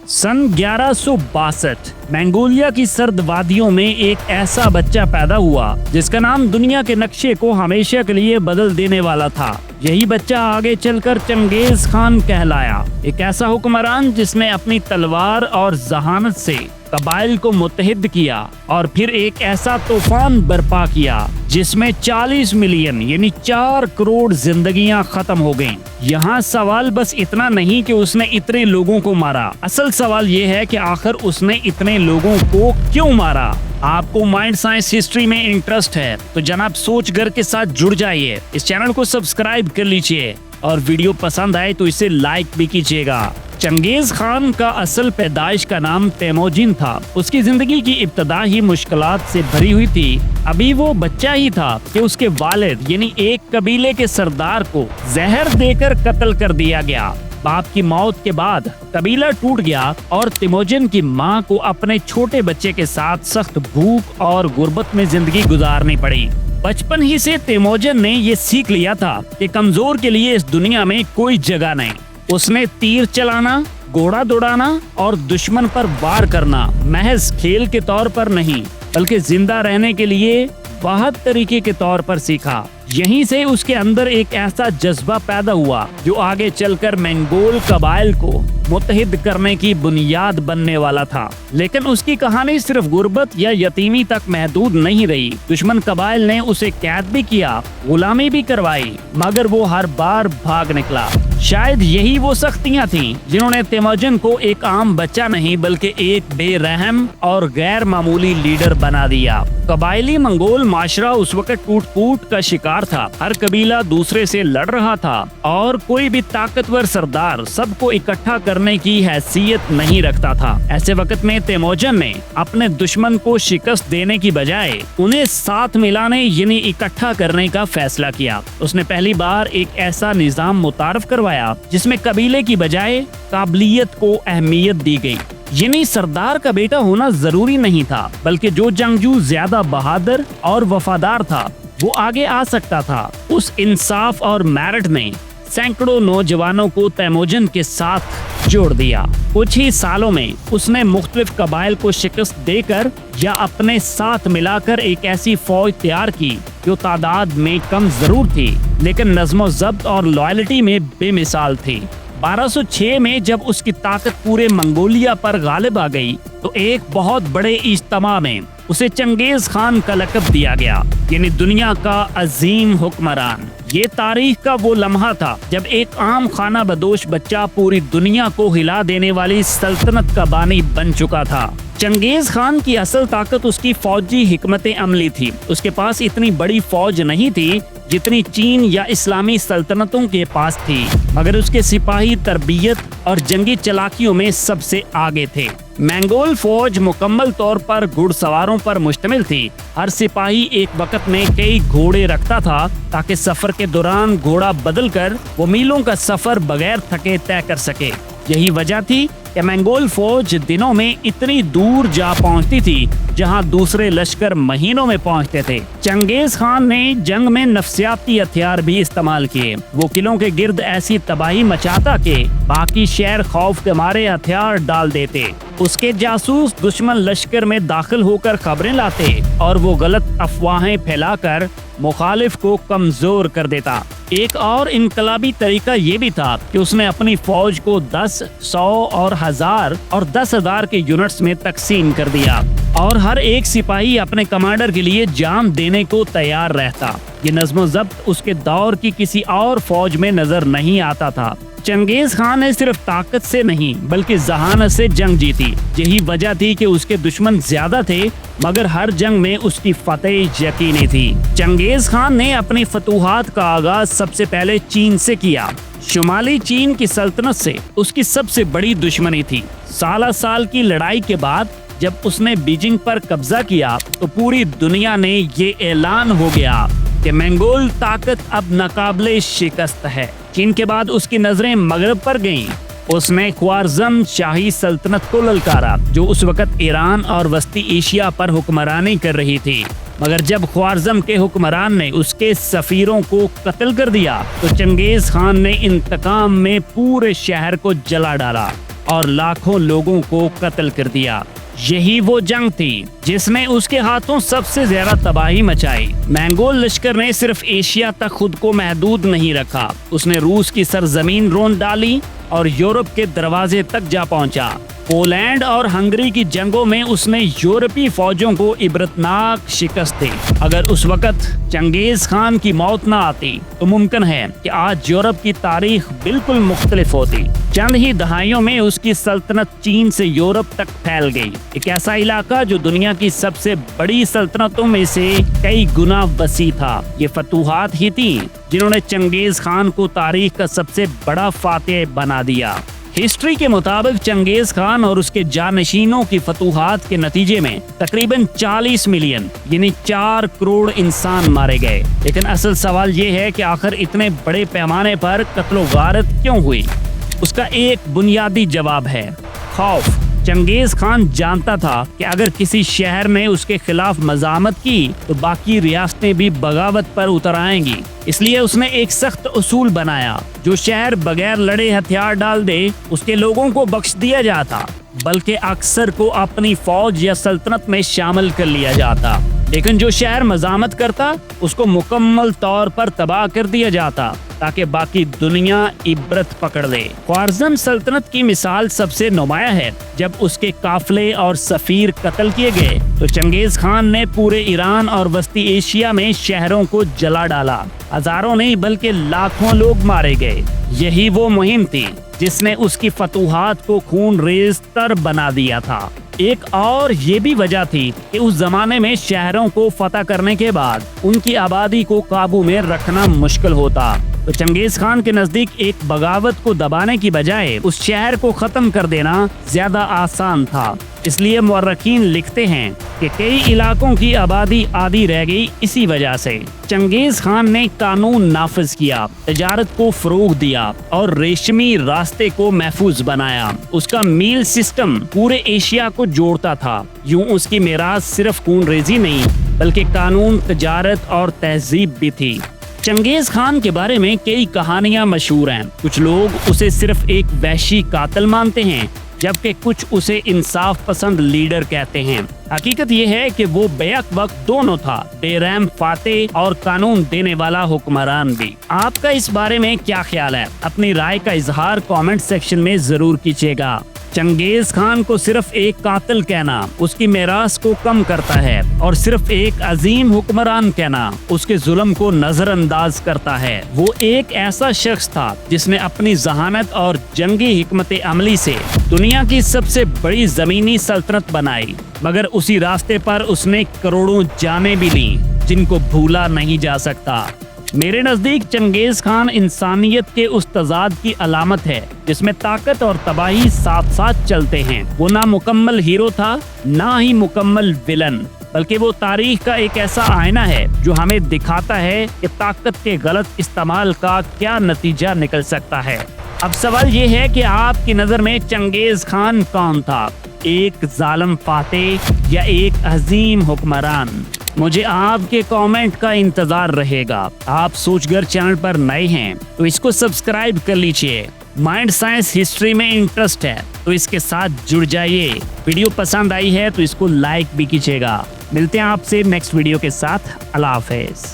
सन 1162 Mongolia की सर्द वादियों में एक ऐसा बच्चा पैदा हुआ जिसका नाम दुनिया के नक्शे को हमेशा के लिए बदल देने वाला था। यही बच्चा आगे चलकर चंगेज खान कहलाया, एक ऐसा हुक्मरान जिसने अपनी तलवार और जहानत से कबाइल को मुत्तहिद किया और फिर एक ऐसा तूफान बर्पा किया जिसमें 40 मिलियन यानी 4 करोड़ जिंदगियां खत्म हो गईं। यहाँ सवाल बस इतना नहीं कि उसने इतने लोगों को मारा, असल सवाल ये है कि आखिर उसने इतने लोगों को क्यों मारा। आपको माइंड साइंस हिस्ट्री में इंटरेस्ट है तो जनाब सोचगर के साथ जुड़ जाइए, इस चैनल को सब्सक्राइब कर लीजिए और वीडियो पसंद आए तो इसे लाइक भी कीजिएगा। चंगेज खान का असल पैदाइश का नाम तेमोजिन था। उसकी जिंदगी की इब्तदा ही मुश्किलात से भरी हुई थी। अभी वो बच्चा ही था कि उसके वालिद यानी एक कबीले के सरदार को जहर देकर कत्ल कर दिया गया। बाप की मौत के बाद कबीला टूट गया और तेमोजिन की मां को अपने छोटे बच्चे के साथ सख्त भूख और गुर्बत में जिंदगी गुजारनी पड़ी। बचपन ही से तेमोजिन ने ये सीख लिया था कि कमजोर के लिए इस दुनिया में कोई जगह नहीं। उसने तीर चलाना, घोड़ा दौड़ाना और दुश्मन पर वार करना महज खेल के तौर पर नहीं बल्कि जिंदा रहने के लिए वाहद तरीके के तौर पर सीखा। यहीं से उसके अंदर एक ऐसा जज्बा पैदा हुआ जो आगे चलकर मंगोल कबाइल को मुत्तहिद करने की बुनियाद बनने वाला था। लेकिन उसकी कहानी सिर्फ गुर्बत या यतीमी तक महदूद नहीं रही। दुश्मन कबाइल ने उसे कैद भी किया, गुलामी भी करवाई, मगर वो हर बार भाग निकला। शायद यही वो सख्तियां थीं जिन्होंने तेमोजिन को एक आम बच्चा नहीं बल्कि एक बेरहम और गैर मामूली लीडर बना दिया। कबाइली मंगोल माशरा उस वक्त टूट फूट का शिकार था। हर कबीला दूसरे से लड़ रहा था और कोई भी ताकतवर सरदार सबको इकट्ठा करने की हैसियत नहीं रखता था। ऐसे वक्त में तेमोजिन ने अपने दुश्मन को शिकस्त देने की बजाय उन्हें साथ मिलाने यानी इकट्ठा करने का फैसला किया। उसने पहली बार एक ऐसा निजाम मुतारफ करवाया जिसमें कबीले की बजाय काबिलियत को अहमियत दी गई। यानी सरदार का बेटा होना जरूरी नहीं था बल्कि जो जंगजू ज्यादा बहादुर और वफादार था वो आगे आ सकता था। उस इंसाफ और मेरिट ने सैकड़ों नौजवानों को तेमोजिन के साथ जोड़ दिया। कुछ ही सालों में उसने मुख्तलिफ कबाइल को शिकस्त देकर या अपने साथ मिलाकर एक ऐसी फौज तैयार की जो तादाद में कम जरूर थी लेकिन नज़्म ज़ब्त और लॉयल्टी में बेमिसाल थी। 1206 में जब उसकी ताकत पूरे मंगोलिया पर गालिब आ गई तो एक बहुत बड़े इज्तिमा में उसे चंगेज खान का लक़ब दिया गया यानी दुनिया का अजीम हुक्मरान। ये तारीख का वो लम्हा था जब एक आम खाना बदोश बच्चा पूरी दुनिया को हिला देने वाली सल्तनत का बानी बन चुका था। चंगेज खान की असल ताकत उसकी फौजी हिकमत अमली थी। उसके पास इतनी बड़ी फौज नहीं थी जितनी चीन या इस्लामी सल्तनतों के पास थी, मगर उसके सिपाही तरबियत और जंगी चालाकियों में सबसे आगे थे। मंगोल फौज मुकम्मल तौर पर घुड़सवारों पर मुश्तमिल थी। हर सिपाही एक वक्त में कई घोड़े रखता था ताकि सफर के दौरान घोड़ा बदलकर वो मीलों का सफर बगैर थके तय कर सके। यही वजह थी कि मंगोल फौज दिनों में इतनी दूर जा पहुंचती थी जहां दूसरे लश्कर महीनों में पहुंचते थे। चंगेज खान ने जंग में नफ्सियाती हथियार भी इस्तेमाल किए। वो किलों के गिर्द ऐसी तबाही मचाता कि बाकी शहर खौफ के मारे हथियार डाल देते। उसके जासूस दुश्मन लश्कर में दाखिल होकर खबरें लाते और वो गलत अफवाहें फैलाकर मुखालिफ को कमजोर कर देता। एक और इनकलाबी तरीका ये भी था कि उसने अपनी फौज को 10, 100 और 1000 और 10,000 के यूनिट्स में तकसीम कर दिया और हर एक सिपाही अपने कमांडर के लिए जान देने को तैयार रहता। ये नज़्म ज़ब्त उसके दौर की किसी और फौज में नजर नहीं आता था। चंगेज खान ने सिर्फ ताकत से नहीं बल्कि जहानत से जंग जीती। यही वजह थी कि उसके दुश्मन ज्यादा थे मगर हर जंग में उसकी फतेह यकीनी थी। चंगेज खान ने अपनी फतूहात का आगाज सबसे पहले चीन से किया। शुमाली चीन की सल्तनत से उसकी सबसे बड़ी दुश्मनी थी। साल की लड़ाई के बाद जब उसने बीजिंग पर कब्जा किया तो पूरी दुनिया ने ये ऐलान हो गया कि मंगोल ताकत अब नाकाबिले शिकस्त है। चीन के बाद उसकी नजरें मगरब पर गईं। उसने ख्वारज़म शाही सल्तनत को ललकारा जो उस वक्त ईरान और वस्ती एशिया पर हुक्मरानी कर रही थी। मगर जब ख्वारज़म के हुक्मरान ने उसके सफीरों को कत्ल कर दिया तो चंगेज खान ने इंतकाम में पूरे शहर को जला डाला। और लाखों लोगों को कत्ल कर दिया। यही वो जंग थी जिसमें उसके हाथों सबसे ज्यादा तबाही मचाई। मंगोल लश्कर ने सिर्फ एशिया तक खुद को महदूद नहीं रखा, उसने रूस की सरजमीन रोंद डाली और यूरोप के दरवाजे तक जा पहुंचा। पोलैंड और हंगरी की जंगों में उसने यूरोपीय फौजों को इबरतनाक शिकस्त दी। अगर उस वक्त चंगेज खान की मौत न आती तो मुमकिन है कि आज यूरोप की तारीख बिल्कुल मुख्तलिफ होती। चंद ही दहाइयों में उसकी सल्तनत चीन से यूरोप तक फैल गई, एक ऐसा इलाका जो दुनिया की सबसे बड़ी सल्तनतों में से कई गुना वसी था। ये फतूहात ही थी जिन्होंने चंगेज खान को तारीख का सबसे बड़ा फातेह बना दिया। हिस्ट्री के मुताबिक चंगेज खान और उसके जानशीनों की फतूहात के नतीजे में तकरीबन 40 मिलियन यानी 4 करोड़ इंसान मारे गए। लेकिन असल सवाल ये है कि आखिर इतने बड़े पैमाने पर कत्लो गारत क्यों हुई? उसका एक बुनियादी जवाब है खौफ। चंगेज खान जानता था कि अगर किसी शहर ने उसके खिलाफ मज़ामत की तो बाकी रियासतें भी बगावत पर उतर आएंगी। इसलिए उसने एक सख्त उसूल बनाया, जो शहर बगैर लड़े हथियार डाल दे उसके लोगों को बख्श दिया जाता, बल्कि अक्सर को अपनी फौज या सल्तनत में शामिल कर लिया जाता। लेकिन जो शहर मज़ामत करता उसको मुकम्मल तौर पर तबाह कर दिया जाता ताकि बाकी दुनिया इबरत पकड़ ले। ख्वारज़म सल्तनत की मिसाल सबसे नुमाया है। जब उसके काफले और सफीर कत्ल किए गए तो चंगेज खान ने पूरे ईरान और वस्ती एशिया में शहरों को जला डाला। हजारों नहीं बल्कि लाखों लोग मारे गए। यही वो मुहिम थी जिसने उसकी फतूहात को खून रेज तर बना दिया था। एक और ये भी वजह थी कि उस जमाने में शहरों को फतह करने के बाद उनकी आबादी को काबू में रखना मुश्किल होता। तो चंगेज खान के नजदीक एक बगावत को दबाने की बजाय उस शहर को खत्म कर देना ज्यादा आसान था। इसलिए मुअर्रिखीन लिखते हैं कि कई इलाकों की आबादी आधी रह गई इसी वजह से। चंगेज खान ने कानून नाफिज किया, तिजारत को फरोग दिया और रेशमी रास्ते को महफूज बनाया। उसका मील सिस्टम पूरे एशिया को जोड़ता था। यूं उसकी मेराज सिर्फ खून रेजी नहीं बल्कि कानून, तिजारत और तहजीब भी थी। चंगेज खान के बारे में कई कहानियां मशहूर हैं। कुछ लोग उसे सिर्फ एक वहशी कातिल मानते हैं, जबकि कुछ उसे इंसाफ पसंद लीडर कहते हैं। हकीकत यह है कि वो बेक वक्त दोनों था, बेरहम फातेह और कानून देने वाला हुक्मरान भी। आपका इस बारे में क्या ख्याल है? अपनी राय का इजहार कमेंट सेक्शन में जरूर कीजिएगा। चंगेज खान को सिर्फ एक कातिल कहना उसकी मेरास को कम करता है और सिर्फ एक अजीम हुक्मरान कहना उसके जुल्म को नजरअंदाज करता है। वो एक ऐसा शख्स था जिसने अपनी जहानत और जंगी हिकमत अमली से दुनिया की सबसे बड़ी जमीनी सल्तनत बनाई, मगर उसी रास्ते पर उसने करोड़ों जानें भी ली जिनको भूला नहीं जा सकता। मेरे नजदीक चंगेज खान इंसानियत के उस तजाद की अलामत है जिसमें ताकत और तबाही साथ साथ चलते हैं। वो ना मुकम्मल हीरो था ना ही मुकम्मल विलन, बल्कि वो तारीख का एक ऐसा आईना है जो हमें दिखाता है कि ताकत के गलत इस्तेमाल का क्या नतीजा निकल सकता है। अब सवाल ये है कि आपकी नजर में चंगेज खान कौन था? एक जालिम फातेह या एक अजीम हुक्मरान? मुझे आपके कमेंट का इंतजार रहेगा। आप सोचगर चैनल पर नए हैं तो इसको सब्सक्राइब कर लीजिए। माइंड साइंस हिस्ट्री में इंटरेस्ट है तो इसके साथ जुड़ जाइए। वीडियो पसंद आई है तो इसको लाइक भी कीजिएगा। मिलते हैं आपसे नेक्स्ट वीडियो के साथ। अल्लाह हाफिज।